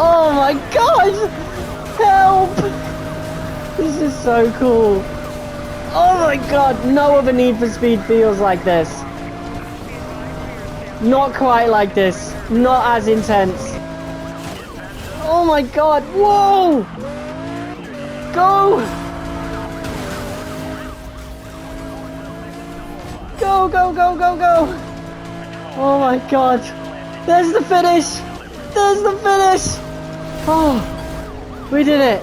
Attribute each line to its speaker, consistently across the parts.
Speaker 1: Oh my god! Help! This is so cool. Oh my god, no other Need for Speed feels like this. Not quite like this. Not as intense. Oh my god, whoa! Go! Go, go, go, go, go! Oh my god. There's the finish! There's the finish! Oh, we did it!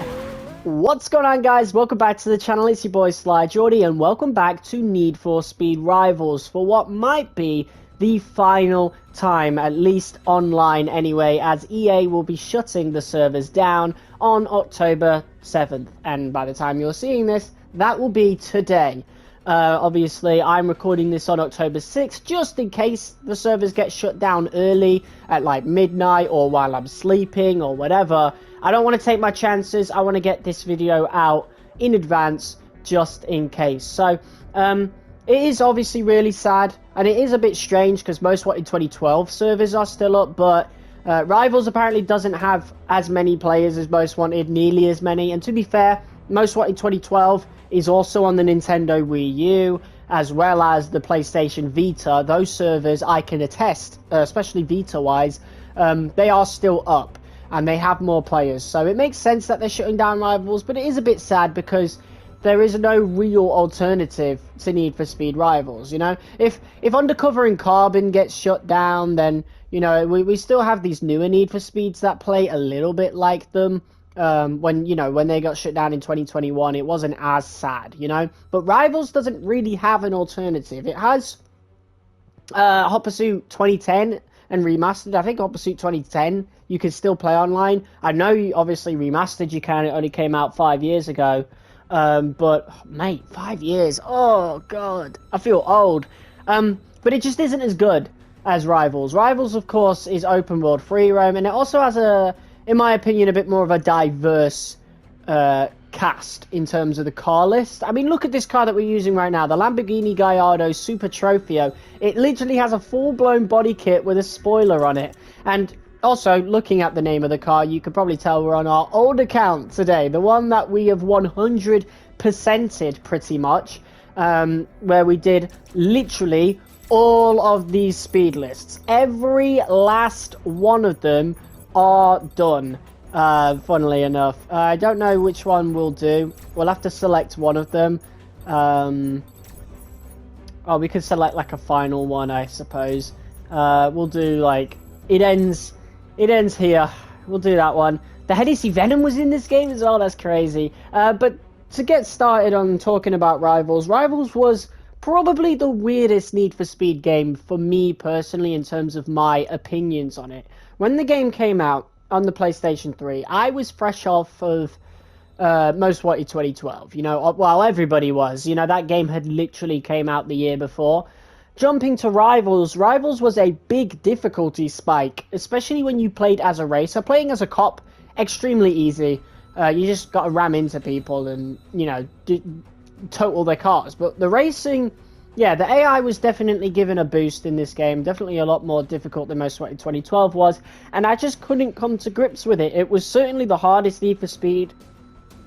Speaker 1: What's going on, guys? Welcome back to the channel. It's your boy Sly Jordy, and welcome back to Need for Speed Rivals for what might be the final time, at least online anyway, as EA will be shutting the servers down on October 7th. And by the time you're seeing this, that will be today. Obviously, I'm recording this on October 6th, just in case the servers get shut down early at like midnight or while I'm sleeping or whatever. I don't want to take my chances. I want to get this video out in advance just in case. So, it is obviously really sad, and it is a bit strange because Most Wanted 2012 servers are still up, but Rivals apparently doesn't have as many players as Most Wanted, nearly as many. And to be fair, Most Wanted 2012 is also on the Nintendo Wii U, as well as the PlayStation Vita. Those servers, I can attest, especially Vita-wise, they are still up, and they have more players. So it makes sense that they're shutting down Rivals, but it is a bit sad because there is no real alternative to Need for Speed Rivals, you know? If Undercover and Carbon gets shut down, then, you know, we still have these newer Need for Speeds that play a little bit like them. When they got shut down in 2021, it wasn't as sad, you know? But Rivals doesn't really have an alternative. It has Hot Pursuit 2010 and Remastered. I think Hot Pursuit 2010 you can still play online. I know, obviously, Remastered you can. It only came out 5 years ago. But, mate, 5 years. Oh, God. I feel old. But it just isn't as good as Rivals. Rivals, of course, is open world free roam, and it also has in my opinion, a bit more of a diverse cast in terms of the car list. I mean, look at this car that we're using right now, the Lamborghini Gallardo Super Trofeo. It literally has a full-blown body kit with a spoiler on it. And also, looking at the name of the car, you could probably tell we're on our old account today, the one that we have 100%ed pretty much, where we did literally all of these speed lists. Every last one of them are done, funnily enough. I don't know which one we'll do. We'll have to select one of them. We could select like a final one, I suppose. We'll do like it ends here. We'll do that one. The Hennessy Venom was in this game as well. That's crazy. But to get started on talking about Rivals was probably the weirdest Need for Speed game for me personally in terms of my opinions on it. When the game came out on the PlayStation 3, I was fresh off of Most Wanted 2012. You know, well, everybody was. You know, that game had literally came out the year before. Jumping to Rivals was a big difficulty spike, especially when you played as a racer. Playing as a cop, extremely easy. You just got to ram into people and, you know, total their cars. But the racing, yeah, the AI was definitely given a boost in this game. Definitely a lot more difficult than Most Wanted 2012 was. And I just couldn't come to grips with it. It was certainly the hardest Need for Speed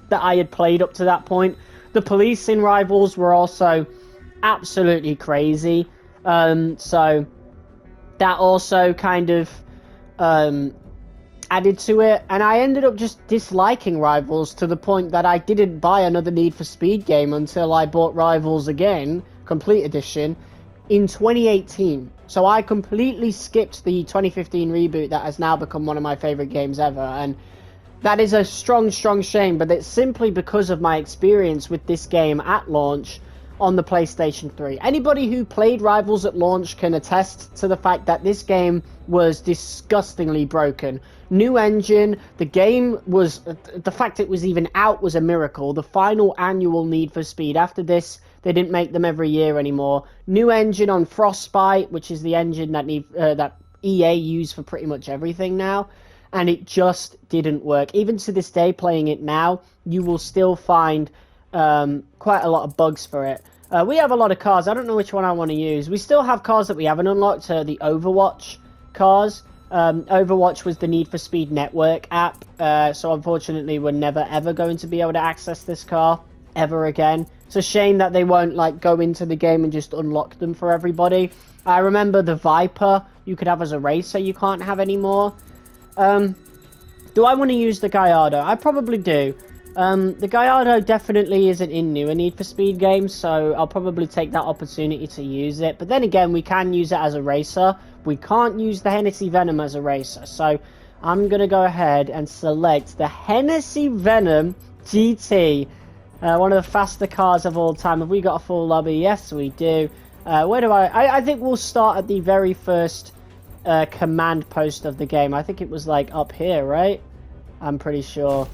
Speaker 1: that I had played up to that point. The police in Rivals were also absolutely crazy. So that also kind of added to it. And I ended up just disliking Rivals to the point that I didn't buy another Need for Speed game until I bought Rivals again, Complete Edition, in 2018. So I completely skipped the 2015 reboot that has now become one of my favorite games ever, and that is a strong shame, but it's simply because of my experience with this game at launch on the PlayStation 3. Anybody who played Rivals at launch can attest to the fact that this game was disgustingly broken. New engine, the game was, the fact it was even out was a miracle. The final annual Need for Speed. After this, they didn't make them every year anymore. New engine on Frostbite, which is the engine that that EA use for pretty much everything now. And it just didn't work. Even to this day, playing it now, you will still find quite a lot of bugs for it. We have a lot of cars. I don't know which one I want to use. We still have cars that we haven't unlocked, the Overwatch cars. Overwatch was the Need for Speed Network app, so unfortunately we're never ever going to be able to access this car ever again. It's a shame that they won't like go into the game and just unlock them for everybody. I remember the Viper you could have as a racer, you can't have anymore. Do I want to use the Gallardo? I probably do. The Gallardo definitely isn't in newer Need for Speed games, so I'll probably take that opportunity to use it. But then again, we can use it as a racer. We can't use the Hennessy Venom as a racer, so I'm going to go ahead and select the Hennessy Venom GT. One of the faster cars of all time. Have we got a full lobby? Yes, we do. Where do I think we'll start at the very first command post of the game. I think it was like up here, right? I'm pretty sure.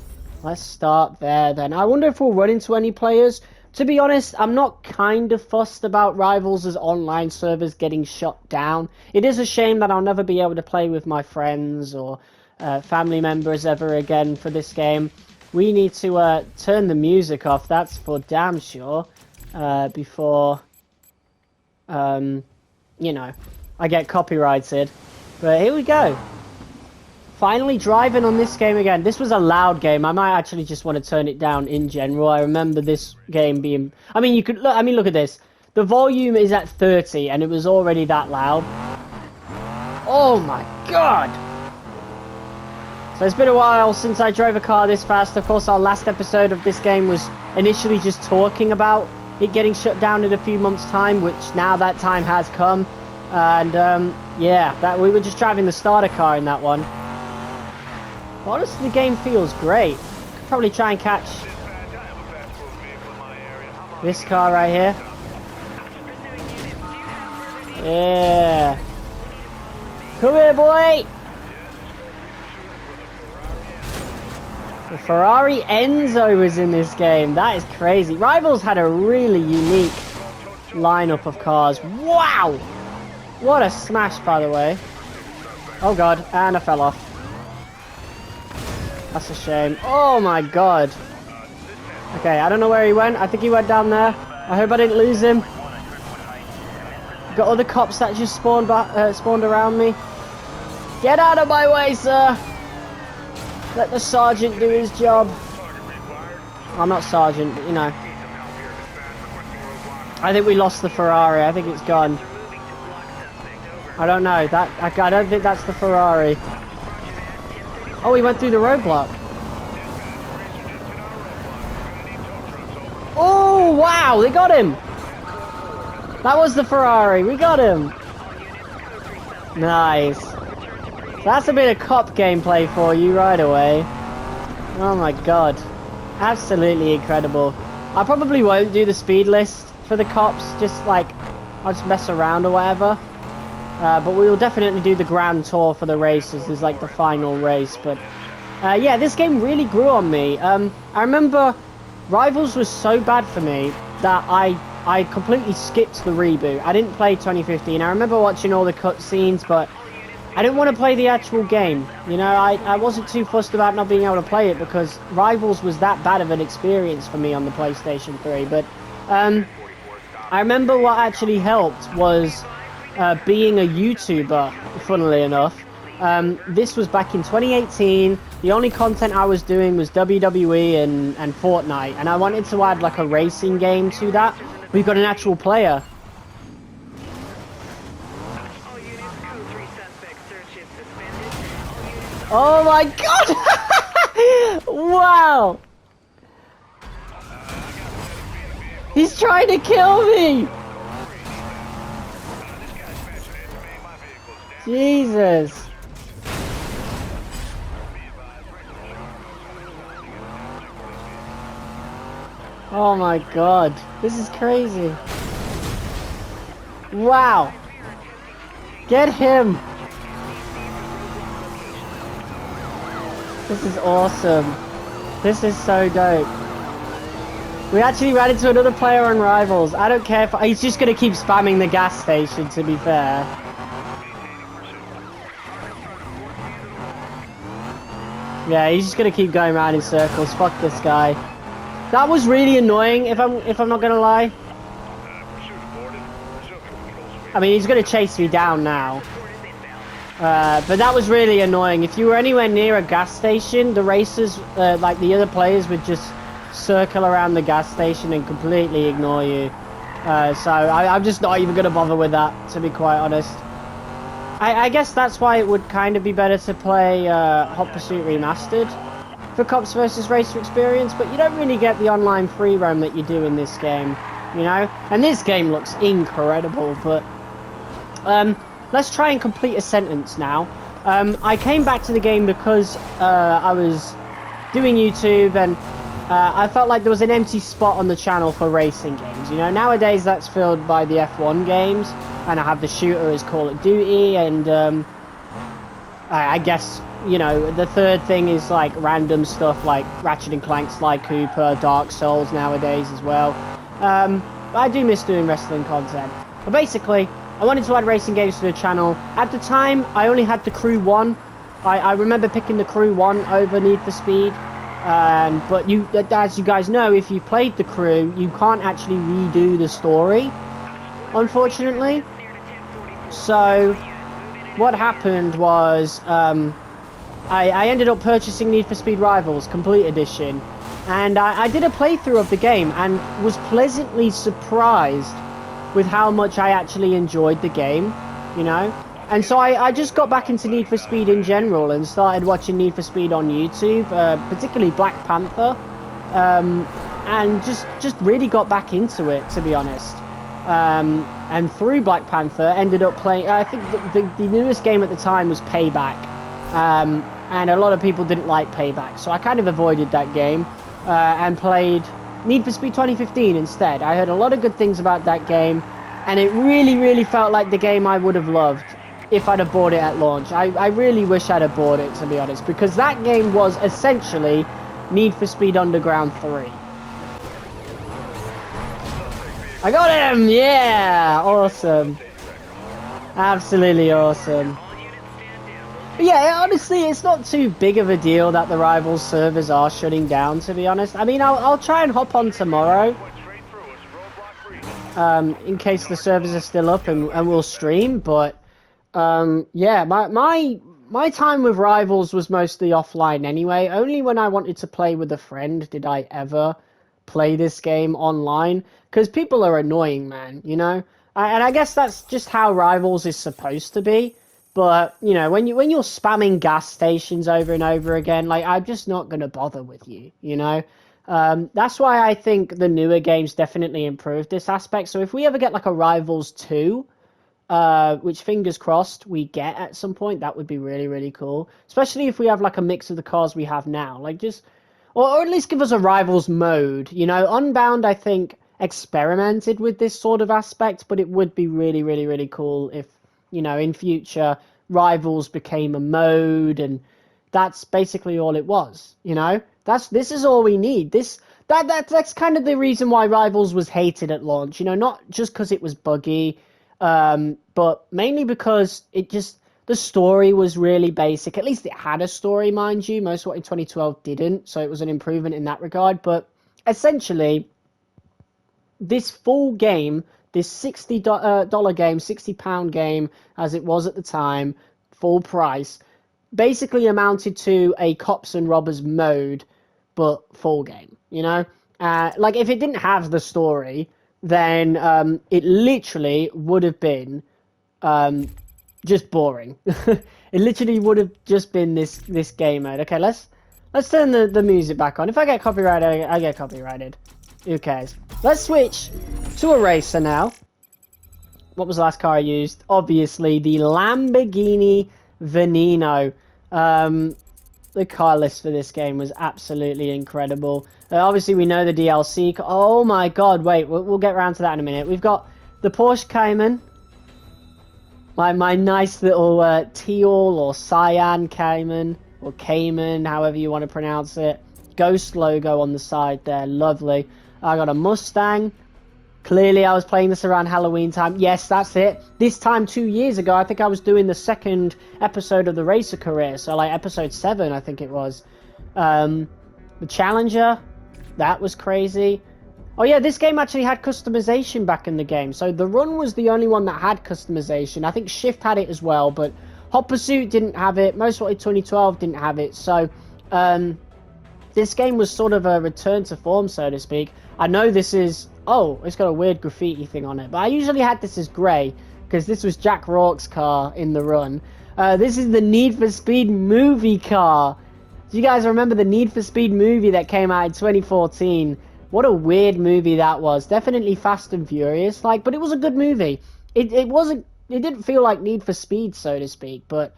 Speaker 1: Let's start there then. I wonder if we'll run into any players. To be honest, I'm not kind of fussed about Rivals' online servers getting shut down. It is a shame that I'll never be able to play with my friends or family members ever again for this game. We need to turn the music off, that's for damn sure, before, you know, I get copyrighted. But here we go. Finally driving on this game again. This was a loud game. I might actually just want to turn it down in general. I remember this game being... I mean, you could look. I mean, look at this. The volume is at 30, and it was already that loud. Oh my god! So it's been a while since I drove a car this fast. Of course, our last episode of this game was initially just talking about it getting shut down in a few months' time, which now that time has come. And yeah, that we were just driving the starter car in that one. Honestly, the game feels great. Could probably try and catch this car right here. Yeah. Come here, boy! The Ferrari Enzo was in this game. That is crazy. Rivals had a really unique lineup of cars. Wow! What a smash, by the way. Oh god, and I fell off. That's a shame. Oh my god. Okay, I don't know where he went. I think he went down there. I hope I didn't lose him. Got other cops that just spawned around me. Get out of my way, sir! Let the sergeant do his job. I'm not sergeant, but you know. I think we lost the Ferrari. I think it's gone. I don't know. I don't think that's the Ferrari. Oh, he went through the roadblock. Oh, wow, they got him. That was the Ferrari. We got him. Nice. That's a bit of cop gameplay for you right away. Oh my god. Absolutely incredible. I probably won't do the speed list for the cops. Just like, I'll just mess around or whatever. But we will definitely do the grand tour for the races as like the final race. But yeah, this game really grew on me. I remember Rivals was so bad for me that I completely skipped the reboot. I didn't play 2015. I remember watching all the cutscenes, but I didn't want to play the actual game. You know, I wasn't too fussed about not being able to play it because Rivals was that bad of an experience for me on the PlayStation 3. But I remember what actually helped was being a YouTuber, funnily enough. This was back in 2018. The only content I was doing was WWE and Fortnite, and I wanted to add like a racing game to that. We've got an actual player. Oh my god! Wow! He's trying to kill me! Jesus! Oh my god, this is crazy. Wow! Get him! This is awesome. This is so dope. We actually ran into another player on Rivals. I don't care if... He's just going to keep spamming the gas station, to be fair. Yeah, he's just going to keep going around in circles. Fuck this guy. That was really annoying, if I'm not going to lie. I mean, he's going to chase me down now. But that was really annoying. If you were anywhere near a gas station, the racers, like the other players, would just circle around the gas station and completely ignore you. So I'm just not even going to bother with that, to be quite honest. I guess that's why it would kind of be better to play Hot Pursuit Remastered for Cops vs. Racer experience, but you don't really get the online free roam that you do in this game, you know? And this game looks incredible, but let's try and complete a sentence now. I came back to the game because I was doing YouTube and I felt like there was an empty spot on the channel for racing games. You know, nowadays that's filled by the F1 games, and I have the shooter as Call of Duty, and I guess, you know, the third thing is like random stuff like Ratchet and Clank, Sly Cooper, Dark Souls nowadays as well. I do miss doing wrestling content. But basically, I wanted to add racing games to the channel. At the time, I only had the Crew 1. I remember picking the Crew 1 over Need for Speed. But as you guys know, if you played the Crew, you can't actually redo the story, unfortunately. So what happened was I ended up purchasing Need for Speed Rivals Complete Edition, and I did a playthrough of the game and was pleasantly surprised with how much I actually enjoyed the game, you know. And so I just got back into Need for Speed in general and started watching Need for Speed on YouTube, particularly Black Panther, and just really got back into it, to be honest. And through Black Panther, ended up playing, I think the newest game at the time was Payback, and a lot of people didn't like Payback, so I kind of avoided that game, and played Need for Speed 2015 instead. I heard a lot of good things about that game, and it really felt like the game I would have loved if I'd have bought it at launch. I really wish I'd have bought it, to be honest, because that game was essentially Need for Speed Underground 3. I got him! Yeah! Awesome. Absolutely awesome. But yeah, honestly, it's not too big of a deal that the Rivals servers are shutting down, to be honest. I mean, I'll try and hop on tomorrow, in case the servers are still up, and we'll stream, but yeah, my time with Rivals was mostly offline anyway. Only when I wanted to play with a friend did I ever play this game online, because people are annoying, man, you know. And I guess that's just how Rivals is supposed to be. But you know, when you're spamming gas stations over and over again, like, I'm just not gonna bother with you, you know. That's why I think the newer games definitely improved this aspect. So if we ever get like a Rivals 2, which fingers crossed we get at some point, that would be really cool. Especially if we have like a mix of the cars we have now, like just, or at least give us a Rivals mode. You know, Unbound, I think, experimented with this sort of aspect, but it would be really cool if, you know, in future Rivals became a mode, and that's basically all it was. You know, this is all we need. That's kind of the reason why Rivals was hated at launch. You know, not just because it was buggy. But mainly because the story was really basic. At least it had a story, mind you. Most of what in 2012 didn't, so it was an improvement in that regard. But essentially, this full game, this $60 game, £60 game, as it was at the time, full price, basically amounted to a Cops and Robbers mode, but full game, you know? Like, if it didn't have the story, then it literally would have been just boring. It literally would have just been this game mode. Okay, let's turn the music back on. If I get copyrighted, I get copyrighted. Who cares? Let's switch to a racer now. What was the last car I used? Obviously, the Lamborghini Veneno. The car list for this game was absolutely incredible. Obviously, we know the DLC. Oh my god, wait, we'll get around to that in a minute. We've got the Porsche Cayman. My nice little teal or cyan Cayman, or Cayman, however you want to pronounce it. Ghost logo on the side there, lovely. I got a Mustang. Clearly, I was playing this around Halloween time. Yes, that's it. This time 2 years ago, I think I was doing the second episode of the Racer Career. So, like, episode 7, I think it was. The Challenger, that was crazy. Oh, yeah, this game actually had customization back in the game. So, the Run was the only one that had customization. I think Shift had it as well, but Hot Pursuit didn't have it. Most Wanted 2012 didn't have it. So this game was sort of a return to form, so to speak. I know this is... Oh, it's got a weird graffiti thing on it. But I usually had this as grey, because this was Jack Rourke's car in the run. This is the Need for Speed movie car. Do you guys remember the Need for Speed movie that came out in 2014? What a weird movie that was. Definitely Fast and Furious, like, but it was a good movie. It wasn't... It didn't feel like Need for Speed, so to speak, but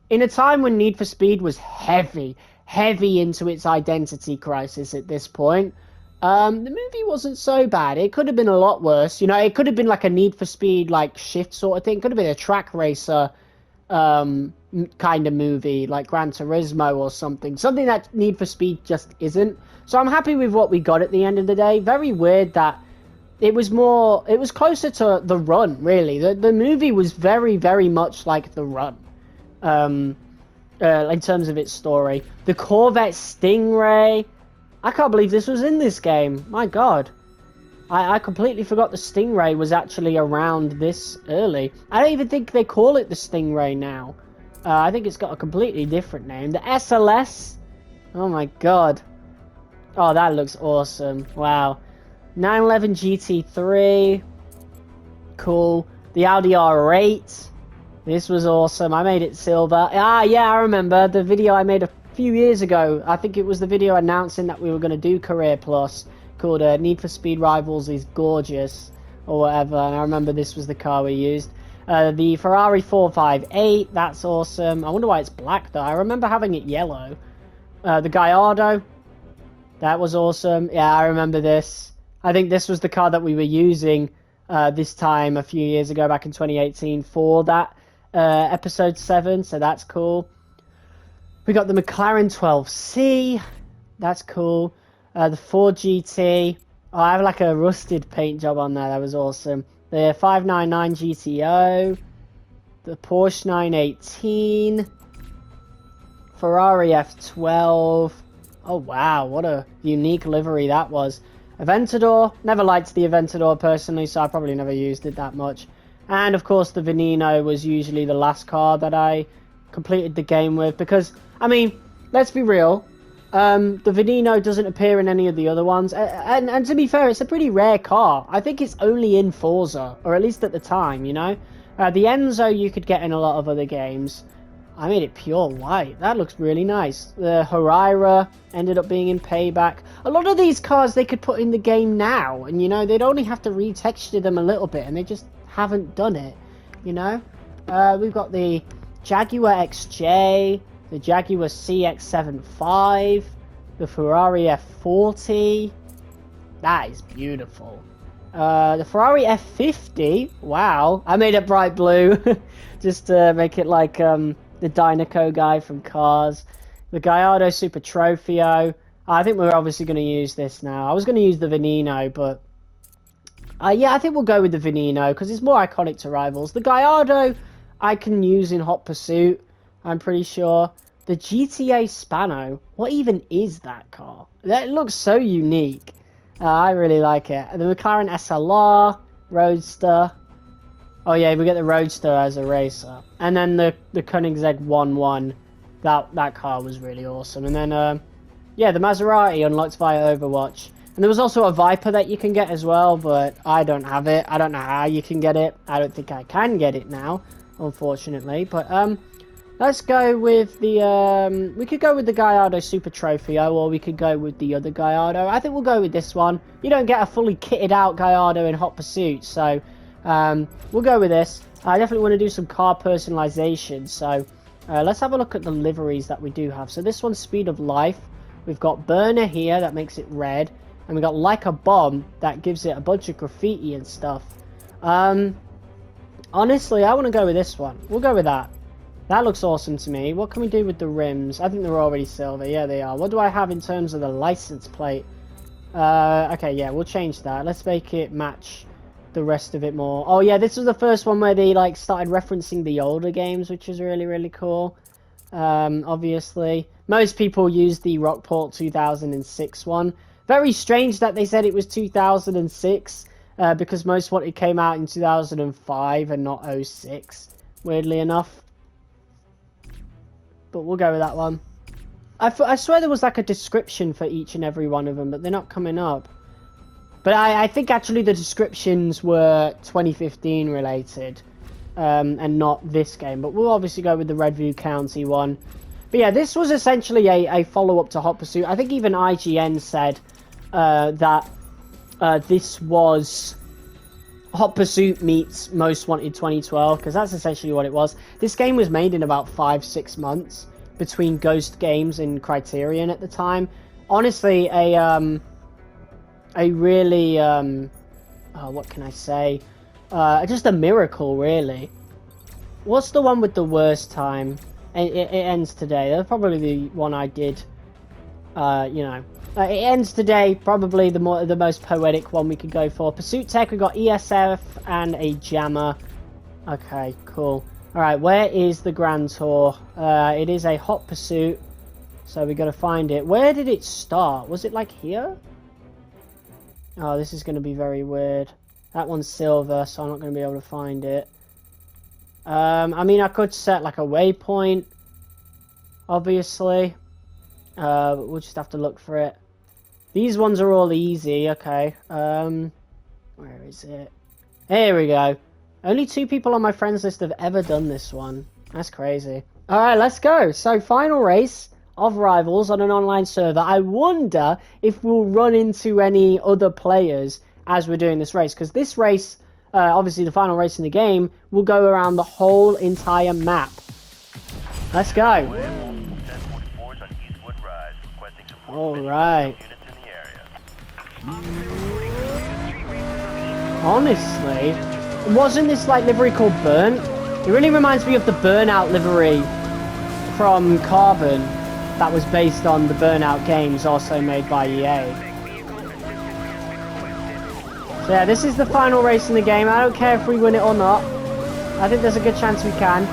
Speaker 1: in a time when Need for Speed was heavy into its identity crisis at this point, the movie wasn't so bad. It could have been a lot worse. You know, it could have been like a Need for Speed, like, shift sort of thing. It could have been a track racer kind of movie, like Gran Turismo or something. Something that Need for Speed just isn't. So I'm happy with what we got at the end of the day. Very weird that it was closer to The Run, really. The movie was very, very much like The Run. In terms of its story. The Corvette Stingray. I can't believe this was in this game. My god. I completely forgot the Stingray was actually around this early. I don't even think they call it the Stingray now. I think it's got a completely different name. The SLS. Oh my god. Oh, that looks awesome. Wow. 911 GT3. Cool. The Audi R8. This was awesome. I made it silver. Ah, yeah, I remember the video I made a few years ago. I think it was the video announcing that we were going to do Career Plus, called Need for Speed Rivals is Gorgeous, or whatever. And I remember this was the car we used. The Ferrari 458. That's awesome. I wonder why it's black, though. I remember having it yellow. The Gallardo. That was awesome. Yeah, I remember this. I think this was the car that we were using this time a few years ago, back in 2018, for that episode 7, so that's cool. We got the McLaren 12C. That's cool. The Ford GT. Oh, I have like a rusted paint job on there. That was awesome. The 599 GTO. The Porsche 918. Ferrari F12. Oh, wow. What a unique livery that was. Aventador. Never liked the Aventador personally, so I probably never used it that much. And, of course, the Veneno was usually the last car that I completed the game with. Because, I mean, let's be real. The Veneno doesn't appear in any of the other ones. And to be fair, it's a pretty rare car. I think it's only in Forza, or at least at the time, you know? The Enzo you could get in a lot of other games. I made it pure white. That looks really nice. The Harira ended up being in Payback. A lot of these cars they could put in the game now. And, you know, they'd only have to retexture them a little bit. And they just haven't done it, you know? We've got the Jaguar XJ. The Jaguar CX-75. The Ferrari F40. That is beautiful. The Ferrari F50. Wow. I made it bright blue. Just to make it like... the Dynaco guy from Cars. The Gallardo Super Trofeo. I think we're obviously going to use this now. I was going to use the Veneno, but... yeah, I think we'll go with the Veneno, because it's more iconic to Rivals. The Gallardo, I can use in Hot Pursuit, I'm pretty sure. The GTA Spano. What even is that car? That looks so unique. I really like it. The McLaren SLR. Roadster. Oh yeah, we get the Roadster as a racer. And then the Koenigsegg 1-1. That car was really awesome. And then, yeah, the Maserati unlocked via Overwatch. And there was also a Viper that you can get as well, but I don't have it. I don't know how you can get it. I don't think I can get it now, unfortunately. But, let's go with the, we could go with the Gallardo Super Trofeo, or we could go with the other Gallardo. I think we'll go with this one. You don't get a fully kitted out Gallardo in Hot Pursuit, so... we'll go with this. I definitely want to do some car personalization, so let's have a look at the liveries that we do have. So this one's Speed of Life. We've got Burner here that makes it red, and we got Like a Bomb that gives it a bunch of graffiti and stuff. Honestly, I want to go with this one. We'll go with that. That looks awesome to me. What can we do with the rims? I think they're already silver. Yeah, they are. What do I have in terms of the license plate? Okay, yeah, we'll change that. Let's make it match the rest of it more. Oh yeah, this was the first one where they like started referencing the older games, which is really, really cool. Obviously most people use the Rockport 2006 one. Very strange that they said it was 2006, because Most Wanted came out in 2005 and not 06, weirdly enough. but we'll go with that one. I swear there was like a description for each and every one of them, but they're not coming up. But I think actually the descriptions were 2015 related, and not this game. But we'll obviously go with the Redview County one. But yeah, this was essentially a follow-up to Hot Pursuit. I think even IGN said that this was Hot Pursuit meets Most Wanted 2012, because that's essentially what it was. This game was made in about 5-6 months between Ghost Games and Criterion at the time. Honestly, a really what can I say? Just a miracle, really. What's the one with the worst time? It ends today. That's probably the one I did. It ends today. Probably the most poetic one we could go for. Pursuit Tech. We got ESF and a jammer. Okay, cool. All right, where is the Grand Tour? It is a Hot Pursuit, so we got to find it. Where did it start? Was it like here? Oh, this is going to be very weird. That one's silver, so I'm not going to be able to find it. I mean, I could set like a waypoint, obviously. We'll just have to look for it. These ones are all easy, okay. Where is it? Here we go. Only 2 people on my friends list have ever done this one. That's crazy. Alright, let's go. So, final race of Rivals on an online server. I wonder if we'll run into any other players as we're doing this race. Because this race, obviously the final race in the game, will go around the whole entire map. Let's go. Alright. Honestly, wasn't this like livery called Burnt? It really reminds me of the Burnout livery from Carbon that was based on the Burnout games, also made by EA. So yeah, this is the final race in the game. I don't care if we win it or not. I think there's a good chance we can.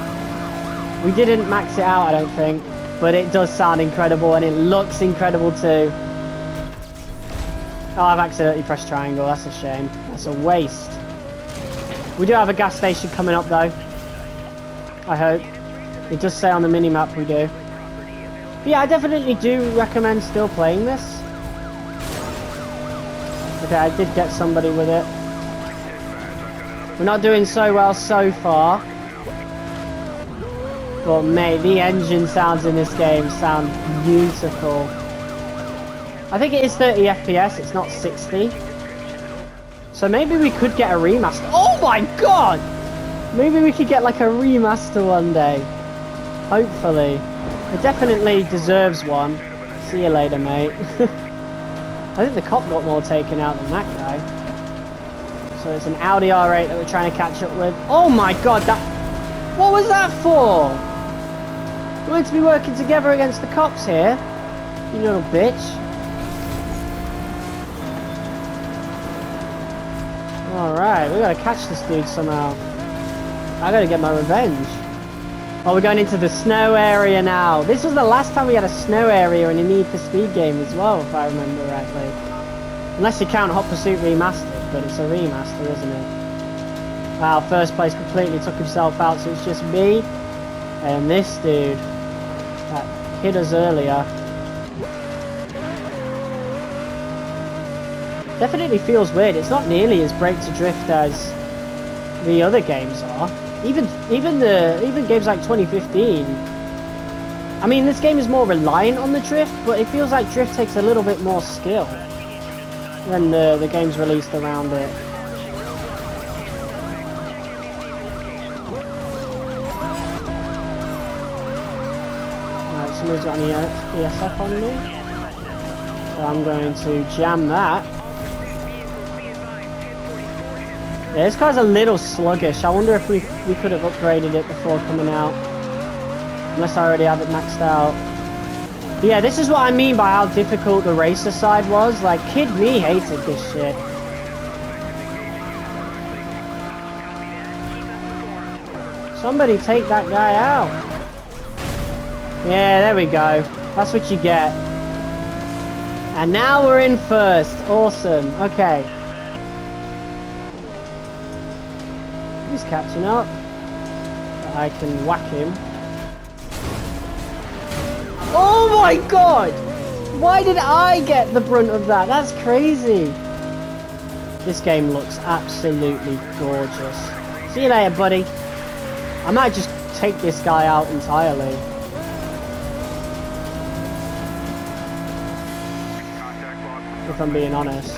Speaker 1: We didn't max it out, I don't think, but it does sound incredible and it looks incredible too. Oh, I've accidentally pressed triangle. That's a shame. That's a waste. We do have a gas station coming up though. I hope. It does say on the minimap we do. But yeah, I definitely do recommend still playing this. Okay, I did get somebody with it. We're not doing so well so far. But mate, the engine sounds in this game sound beautiful. I think it is 30 FPS, it's not 60. So maybe we could get a remaster. Oh my god! Maybe we could get like a remaster one day. Hopefully. It definitely deserves one. See you later, mate. I think the cop got more taken out than that guy. So it's an Audi R8 that we're trying to catch up with. Oh my god, that... What was that for? We're meant to be working together against the cops here. You little bitch. Alright, we gotta catch this dude somehow. I gotta get my revenge. Oh, we're going into the snow area now. This was the last time we had a snow area in a Need for Speed game as well, if I remember rightly. Unless you count Hot Pursuit Remastered, but it's a remaster, isn't it? Wow, first place completely took himself out, so it's just me and this dude that hit us earlier. Definitely feels weird. It's not nearly as break to drift as the other games are. Even games like 2015. I mean, this game is more reliant on the drift, but it feels like drift takes a little bit more skill than the games released around it. Alright, somebody's got an ESF on me. So I'm going to jam that. Yeah, this car's a little sluggish. I wonder if we could have upgraded it before coming out. Unless I already have it maxed out. But yeah, this is what I mean by how difficult the racer side was. Like, kid me hated this shit. Somebody take that guy out. Yeah, there we go. That's what you get. And now we're in first. Awesome. Okay. He's catching up. I can whack him. Oh my god! Why did I get the brunt of that? That's crazy. This game looks absolutely gorgeous. See you later, buddy. I might just take this guy out entirely. If I'm being honest.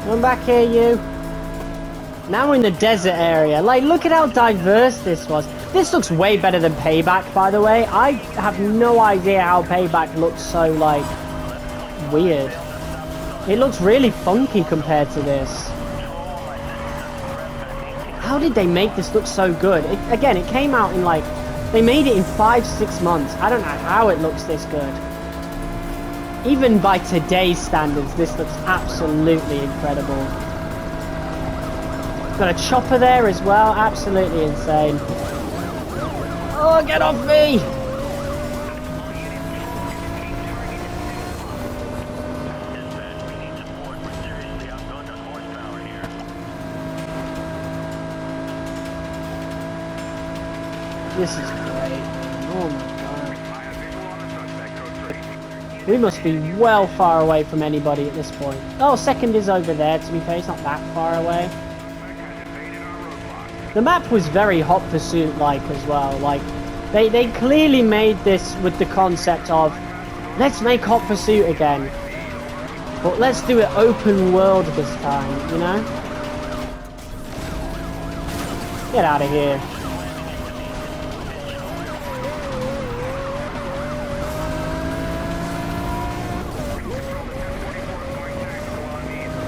Speaker 1: Come back here, you. Now we're in the desert area. Like, look at how diverse this was. This looks way better than Payback, by the way. I have no idea how Payback looks so, like, weird. It looks really funky compared to this. How did they make this look so good? Again, it came out in, like, they made it in 5-6 months. I don't know how it looks this good. Even by today's standards, this looks absolutely incredible. Got a chopper there as well, absolutely insane. Oh, get off me! This is great. Oh my god. We must be well far away from anybody at this point. Oh, second is over there, to be fair, it's not that far away. The map was very Hot Pursuit-like as well. Like, they clearly made this with the concept of, let's make Hot Pursuit again. But let's do it open world this time, you know? Get out of here.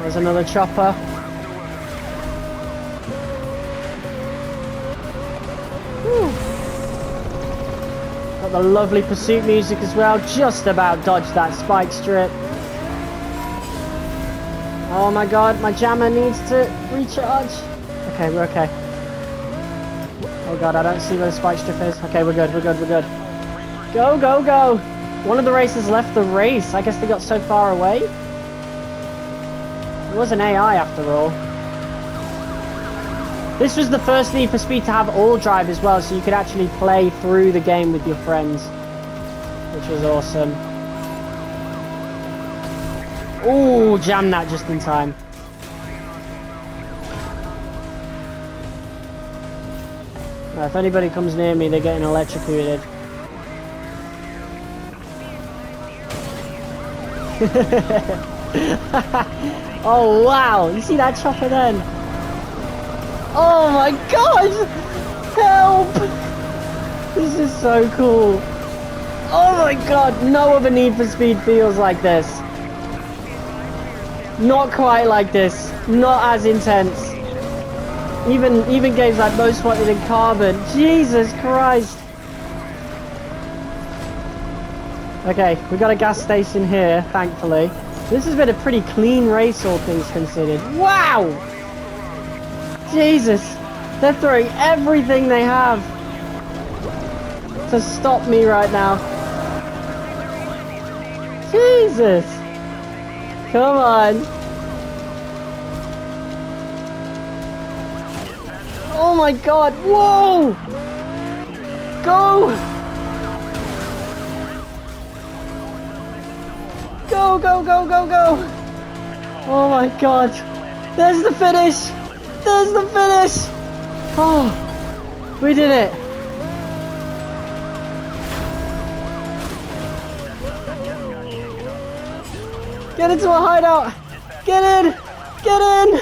Speaker 1: There's another chopper. Whew. Got the lovely pursuit music as well. Just about dodged that spike strip. Oh my god, my jammer needs to recharge. Okay, we're okay. Oh god, I don't see where the spike strip is. Okay, we're good, we're good, we're good. Go, go, go! One of the racers left the race. I guess they got so far away. It was an AI after all. This was the first Need for Speed to have all drive as well, so you could actually play through the game with your friends, which was awesome. Ooh, jammed that just in time. Right, if anybody comes near me, they're getting electrocuted. Oh wow, you see that chopper then? Oh my god! Help! This is so cool. Oh my god, no other Need for Speed feels like this. Not quite like this. Not as intense. Even games like Most Wanted and Carbon. Jesus Christ. Okay, we got a gas station here, thankfully. This has been a pretty clean race, all things considered. Wow! Jesus! They're throwing everything they have to stop me right now. Jesus! Come on! Oh my god! Whoa! Go! Go, go, go, go, go! Oh my god! There's the finish! There's the finish! Oh! We did it! Get into a hideout! Get in! Get in!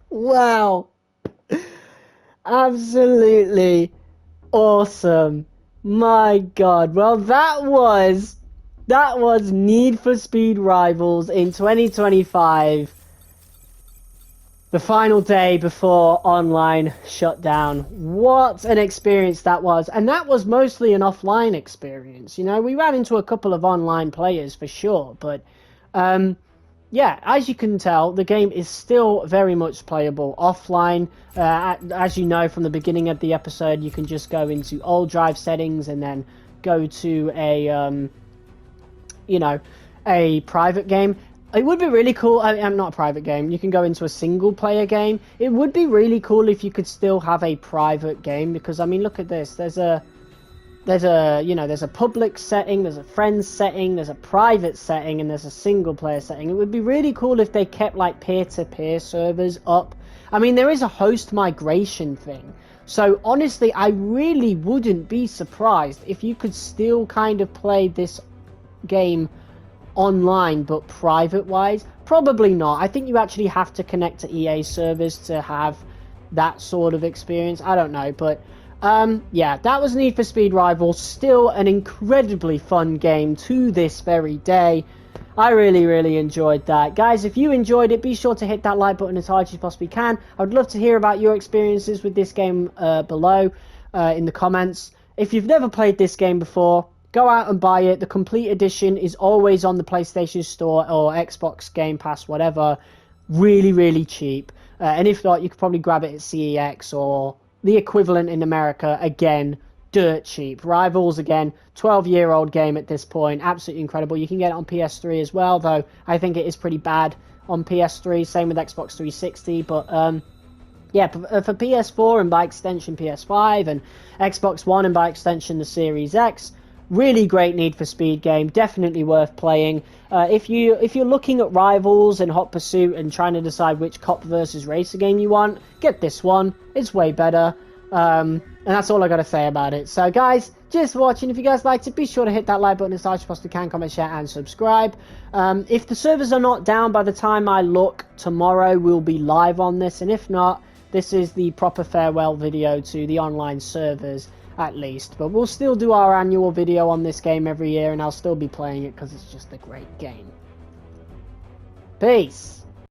Speaker 1: Wow! Absolutely awesome! My god! Well, that was Need for Speed Rivals in 2025. The final day before online shut down. What an experience that was. And that was mostly an offline experience. You know, we ran into a couple of online players for sure. But, yeah, as you can tell, the game is still very much playable offline. As you know from the beginning of the episode, you can just go into all drive settings and then go to a, you know, a private game. It would be really cool. I'm not a private game. You can go into a single player game. It would be really cool if you could still have a private game, because I mean, look at this. There's a you know, there's a public setting, there's a friends setting, there's a private setting, and there's a single player setting. It would be really cool if they kept like peer-to-peer servers up. I mean, there is a host migration thing. So honestly, I really wouldn't be surprised if you could still kind of play this game online but private wise. Probably not. I think you actually have to connect to EA servers to have that sort of experience. I don't know, but yeah, that was Need for Speed Rivals. Still an incredibly fun game to this very day. I really enjoyed that. Guys, if you enjoyed it, be sure to hit that like button as hard as you possibly can. I would love to hear about your experiences with this game below in the comments. If you've never played this game before, go out and buy it. The complete edition is always on the PlayStation Store or Xbox Game Pass, whatever. Really cheap. And if not, you could probably grab it at CEX or the equivalent in America. Again, dirt cheap. Rivals, again, 12-year-old game at this point. Absolutely incredible. You can get it on PS3 as well, though I think it is pretty bad on PS3. Same with Xbox 360. But yeah, for PS4 and by extension PS5 and Xbox One and by extension the Series X, really great Need for Speed game, definitely worth playing. If you're looking at Rivals and Hot Pursuit and trying to decide which cop versus racer game you want, get this one. It's way better. And that's all I gotta say about it. So guys, just for watching. If you guys liked it, be sure to hit that like button as much as possibly can, comment, share, and subscribe. If the servers are not down by the time I look tomorrow, we'll be live on this, and if not, this is the proper farewell video to the online servers, at least. But we'll still do our annual video on this game every year, and I'll still be playing it because it's just a great game. Peace!